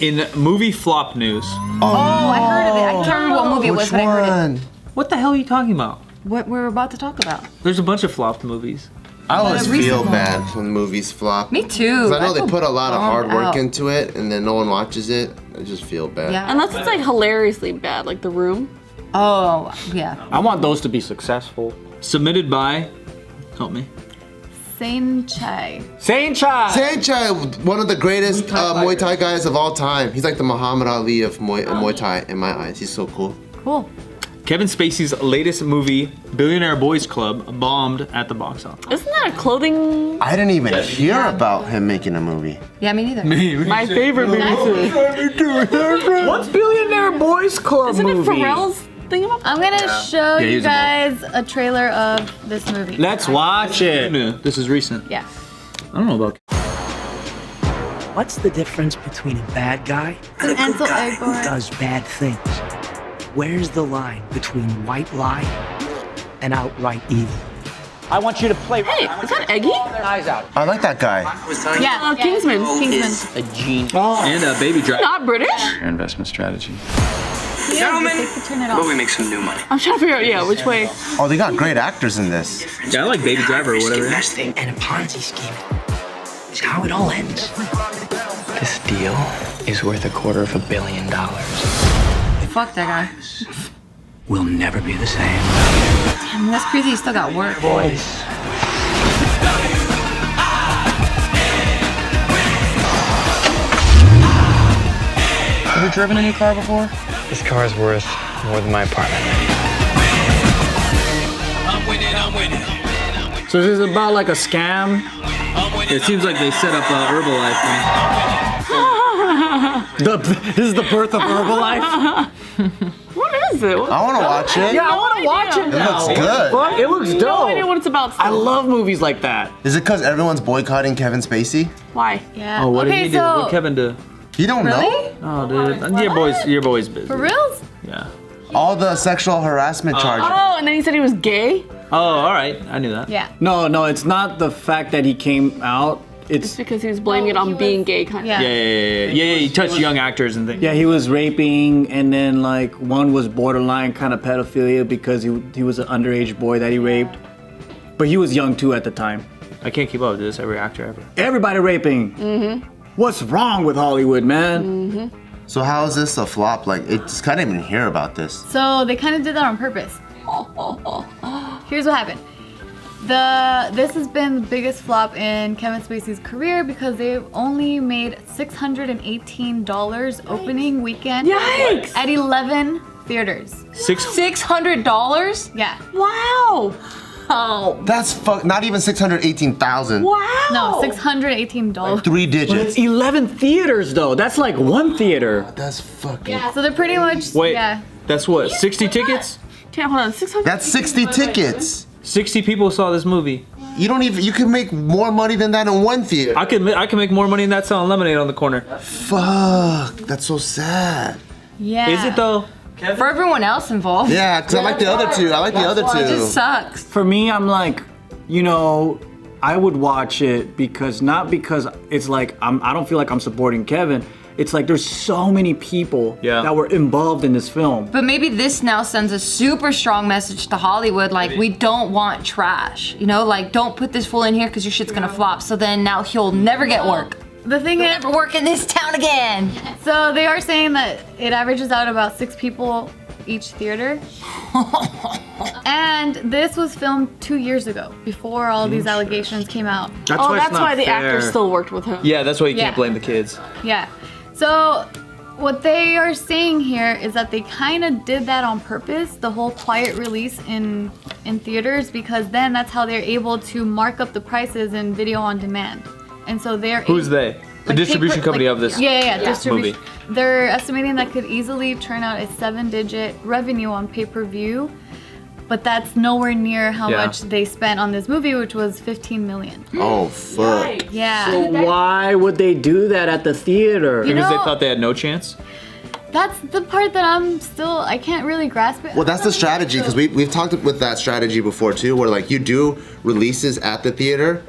In movie flop news. Oh, I heard of it. I can't remember what movie it was, but I heard it. What the hell are you talking about? What we're about to talk about. There's a bunch of flopped movies. I always feel bad when movies flop. Me too. Because I know they put a lot of hard work into it, and then no one watches it. I just feel bad. Yeah. Unless it's like hilariously bad, like The Room. Oh, yeah. I want those to be successful. Submitted by, help me. Saenchai. Saenchai, one of the greatest Muay Thai guys of all time. He's like the Muhammad Ali of Muay Thai in my eyes. He's so cool. Cool. Kevin Spacey's latest movie, Billionaire Boys Club, bombed at the box office. Isn't that a clothing? I didn't even hear about him making a movie. Yeah, me neither. My favorite movie too. What's Billionaire Boys Club Isn't it movie? Pharrell's thing about? I'm gonna show you he's guys a trailer of this movie. Let's watch it. This is recent. Yeah. I don't know about. What's the difference between a bad guy It's an Ansel who Elgort. does bad things? Where's the line between white lie and outright evil? I want you to play. Hey, is that Eggy? Eyes out. I like that guy. Yeah. Kingsman. Kingsman. A genius. And Baby Driver. Not British? Your investment strategy. Gentlemen, turn it off. we make some new money. I'm trying to figure out, yeah, which way. Oh, they got great actors in this. Yeah, I like Baby Driver or whatever. Investing and a Ponzi scheme is how it all ends. This deal is worth $250 million. Fuck that guy. We'll never be the same. Damn, that's crazy. He still got work. Boys. Have you driven a new car before? This car is worth more than my apartment. So this is about like a scam. It seems like they set up Herbalife. This is the birth of Herbalife. What is it? I want to watch it. Yeah, I want to watch it It now. looks good. Fuck, it looks No idea dope. what it's about. I love movies like that. Is it because everyone's boycotting Kevin Spacey? Why? Yeah. Oh, what okay, did he do? so What did Kevin do? You don't really? know? Oh, dude. Your boy's busy. For reals? Yeah. All the sexual harassment charges. Oh, and then he said he was gay? Oh, all right. I knew that. Yeah. No, it's not the fact that he came out. It's It's because he was blaming it on being gay, kind of. Yeah. Yeah. He touched young actors and things. yeah, he was raping, and then like one was borderline kind of pedophilia because he was an underage boy that he raped, but he was young too at the time. I can't keep up with this. Every actor ever. Everybody raping. Mm-hmm. What's wrong with Hollywood, man? Mm-hmm. So how is this a flop? Like, it just can't even hear about this. So they kind of did that on purpose. Here's what happened. This has been the biggest flop in Kevin Spacey's career because they've only made $618 opening weekend Yikes! at 11 theaters. $600? Yeah. Wow! Oh. That's not even 618,000. Wow! No, $618. 3 But it's digits. 11 theaters though. That's like one theater. That's fucking. Yeah, so they're pretty much, Wait. yeah. That's what? 60 tickets? Okay, hold on. 600. That's 60 tickets. 60 people saw this movie. You don't even. You can make more money than that in one theater. I can make more money than that selling lemonade on the corner. Fuck. That's so sad. Yeah. Is it though? For everyone else involved. Yeah, because I like the other two. I like the other It two. just sucks. For me, I'm like, I would watch it not because it's like I don't feel like I'm supporting Kevin. It's like there's so many people that were involved in this film. But maybe this now sends a super strong message to Hollywood, like, we don't want trash. Like, don't put this fool in here because your shit's gonna flop. So then now he'll never get work. The thing is, never work in this town again. So they are saying that it averages out about 6 people each theater. And this was filmed 2 years ago, before all these allegations came out. That's why the actor still worked with him. Yeah, that's why you can't Yeah. blame the kids. Yeah. So what they are saying here is that they kind of did that on purpose, the whole quiet release in theaters, because then that's how they're able to mark up the prices in video on demand. And so they're Who's they? The distribution company of this distribution. movie. They're estimating that could easily turn out a 7-digit revenue on pay-per-view, but that's nowhere near how much they spent on this movie, which was $15 million. Oh fuck. Yeah. So why would they do that at the theater? Because they thought they had no chance? That's the part that I can't really grasp it. Well, that's the strategy, because we've talked with that strategy before too, where like you do releases at the theater,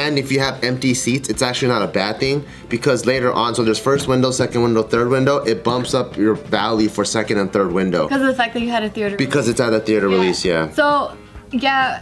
and if you have empty seats, it's actually not a bad thing because later on, so there's first window, second window, third window, it bumps up your value for second and third window. Because of the fact that you had a theater Because it's at a theater release, yeah. So, yeah.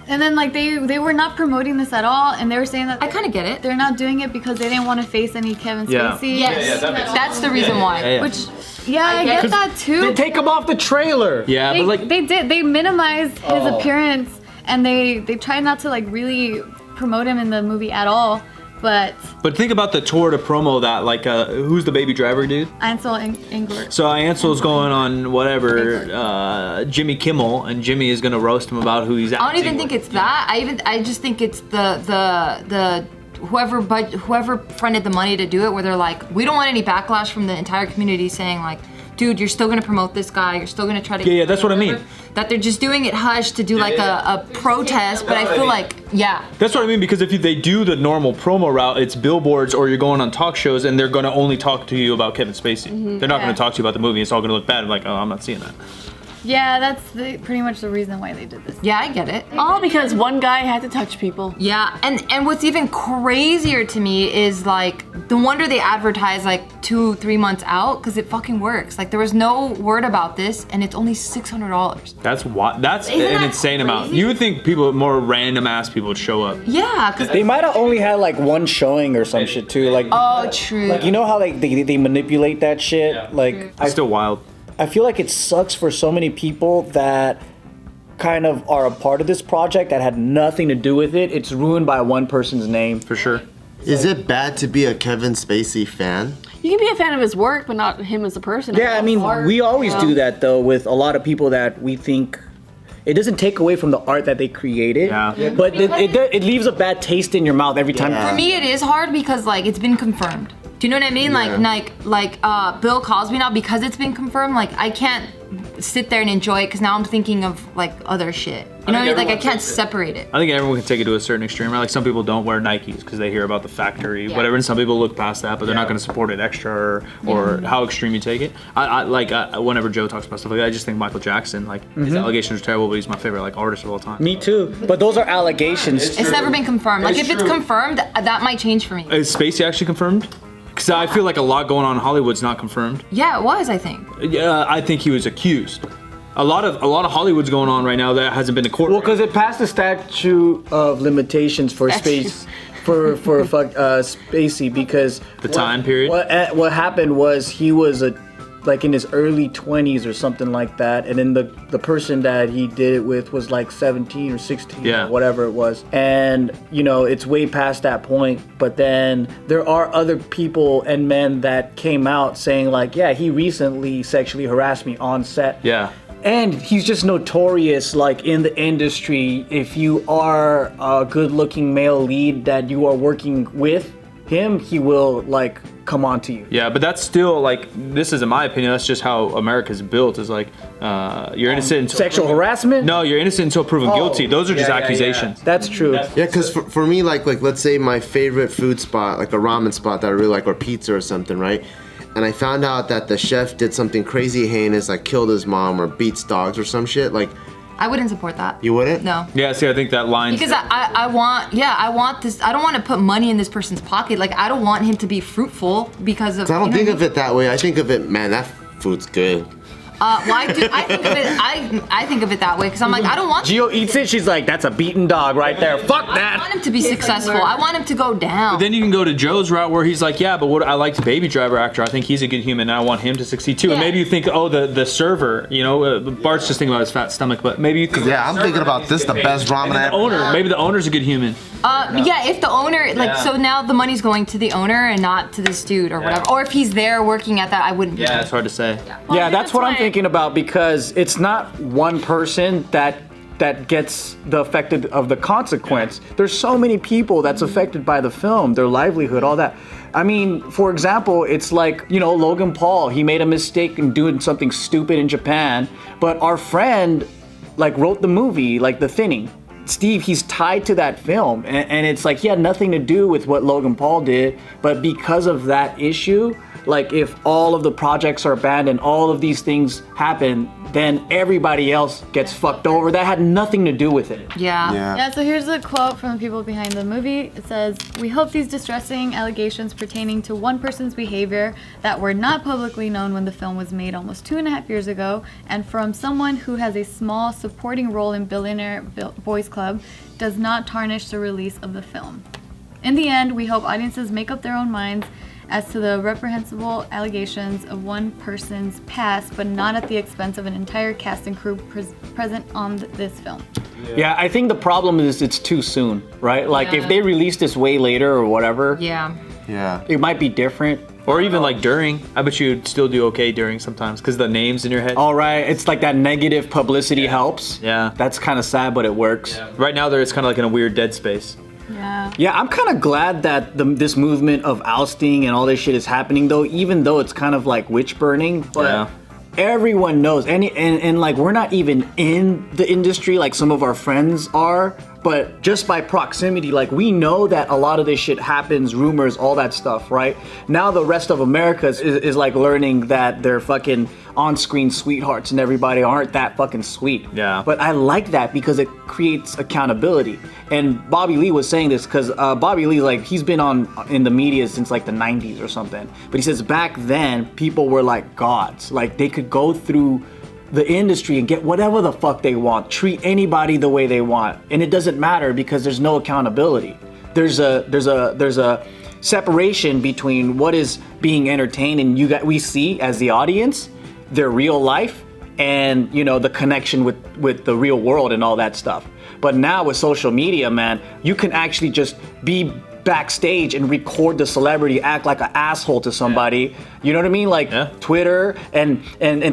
And then like they were not promoting this at all, and they were saying that I kind of get it. they're not doing it because they didn't want to face any Kevin Yeah. Spacey. Yes, that's the reason why. Which, I get that too. They take him off the trailer. Yeah, but like They minimized his appearance, and they tried not to like really promote him in the movie at all. But think about the tour to promo that, like, who's the Baby Driver dude? Ansel Elgort. So Ansel's going on whatever, Jimmy Kimmel, and Jimmy is gonna roast him about who he's acting I don't even think with. it's that. I just think it's the whoever fronted the money to do it, where they're like, we don't want any backlash from the entire community saying like, dude, you're still gonna promote this guy, you're still gonna try to Yeah, that's what I mean. That they're just doing it hush to do like a protest, but I feel like, yeah. That's what I mean, because if they do the normal promo route, it's billboards or you're going on talk shows and they're going to only talk to you about Kevin Spacey. They're not going to talk to you about the movie. It's all going to look bad. Like, oh, I'm not seeing that. Yeah, that's pretty much the reason why they did this. Yeah, I get it. All because one guy had to touch people. Yeah, and what's even crazier to me is like, no wonder they advertise like 2-3 months out, because it fucking works. Like there was no word about this, and it's only $600. That's Isn't an that insane amount. crazy? You would think more random ass people would show up. Yeah, because They might have only had like one showing or some shit too. Like, oh, true. like you know how like they manipulate that shit. Like It's still wild. I feel like it sucks for so many people that kind of are a part of this project that had nothing to do with it. It's ruined by one person's name. For sure. Is it bad to be a Kevin Spacey fan? You can be a fan of his work, but not him as a person. Yeah, I mean, we always do that though with a lot of people that we think. It doesn't take away from the art that they created, but it leaves a bad taste in your mouth every time. For me, it is hard because like it's been confirmed. Do you know what I mean? Like Bill Cosby now, because it's been confirmed. Like I can't sit there and enjoy it because now I'm thinking of like other shit. You know what I mean? Like I can't separate it. I think everyone can take it to a certain extreme, right? Like some people don't wear Nikes because they hear about the factory, whatever, and some people look past that, but they're not going to support it extra or how extreme you take it. Whenever Joe talks about stuff like that, I just think Michael Jackson, like his allegations are terrible, but he's my favorite like artist of all time. Me too. But those are allegations. It's never been confirmed. Like if it's confirmed, that might change for me. Is Spacey actually confirmed? Because I feel like a lot going on in Hollywood's not confirmed. Yeah, it was, I think. Yeah, I think he was accused. A lot of Hollywood's going on right now that hasn't been to court. Well, because it passed the statute of limitations for space, for Spacey, because The time period? What happened was he was like in his early 20s or something like that, and then the person that he did it with was like 17 or 16 or whatever it was, and you know it's way past that point. But then there are other people and men that came out saying like, yeah, he recently sexually harassed me on set. Yeah. And he's just notorious, like, in the industry. If you are a good-looking male lead that you are working with him, he will, like, come on to you. Yeah, but that's still, like, this is in my opinion, that's just how America's built, is like, you're innocent until... Sexual harassment? No, you're innocent until proven guilty. Those are just accusations. That's true. Yeah, because for me, like let's say my favorite food spot, like a ramen spot that I really like, or pizza or something, right? And I found out that the chef did something crazy heinous, like killed his mom or beats dogs or some shit. Like, I wouldn't support that. You wouldn't? No. Yeah, see, I think that line. Because I want this. I don't want to put money in this person's pocket. Like I don't want him to be fruitful because of. I don't think of it that way. I think of it, man, that food's good. Well, I think of it. I think of it that way because I'm like, I don't want. Gio eats it. She's like, that's a beaten dog right there. Fuck that. I want him to be successful. I want him to go down. But then you can go to Joe's route where he's like, yeah, but what I like the Baby Driver actor. I think he's a good human, and I want him to succeed too. And maybe you think, oh, the server. You know, Bart's just thinking about his fat stomach, but maybe you think. Yeah, I'm thinking about this, the best ramen I ever. Owner. Maybe the owner's a good human. Yeah, if the owner, like, so now the money's going to the owner and not to this dude or whatever. Or if he's there working at that, I wouldn't be. Yeah, it's hard to say. Yeah, that's what I'm thinking about, because it's not one person that gets the affected of the consequence. There's so many people that's affected by the film, their livelihood, all that. I mean, for example, it's like, you know, Logan Paul, he made a mistake in doing something stupid in Japan, but our friend, like, wrote the movie, like The Thinning. Steve, he's tied to that film, and it's like he had nothing to do with what Logan Paul did, but because of that issue, like if all of the projects are banned and all of these things happen, then everybody else gets fucked over. That had nothing to do with it. Yeah, so here's a quote from the people behind the movie. It says, "We hope these distressing allegations pertaining to one person's behavior that were not publicly known when the film was made almost 2.5 years ago, and from someone who has a small supporting role in Billionaire Boys Club, does not tarnish the release of the film. In the end, we hope audiences make up their own minds as to the reprehensible allegations of one person's past, but not at the expense of an entire cast and crew present on this film." Yeah, I think the problem is it's too soon, right? Like if they release this way later or whatever, it might be different. Or even like during, I bet you'd still do okay during sometimes because the names in your head. All right, it's like that negative publicity helps. Yeah. That's kind of sad, but it works. Right now, it's kind of like in a weird dead space. Yeah, I'm kind of glad that this movement of ousting and all this shit is happening, though, even though it's kind of like witch burning. But everyone knows, and like we're not even in the industry like some of our friends are, but just by proximity, like we know that a lot of this shit happens, rumors, all that stuff, right? Now the rest of America is like learning that they're fucking on-screen sweethearts and everybody aren't that fucking sweet. Yeah. But I like that because it creates accountability. And Bobby Lee was saying this because Bobby Lee, like, he's been in the media since like the 90s or something. But he says back then, people were like gods. Like they could go through the industry and get whatever the fuck they want, treat anybody the way they want. And it doesn't matter because there's no accountability. There's a separation between what is being entertained and we see as the audience, their real life, and you know the connection with the real world and all that stuff. But now with social media, man, you can actually just be backstage and record the celebrity act like an asshole to somebody. You know what I mean? Like Twitter and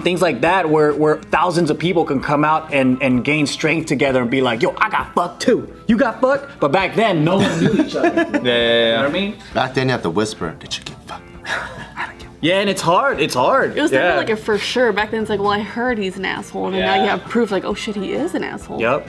things like that where thousands of people can come out and gain strength together and be like, yo, I got fucked too. You got fucked? But back then, no one knew each other. You know what I mean? Back then you have to whisper, did you get fucked? Yeah, and it's hard. It's hard. It was never like a for sure. Back then it's like, well, I heard he's an asshole. And now you have proof like, oh shit, he is an asshole. Yep.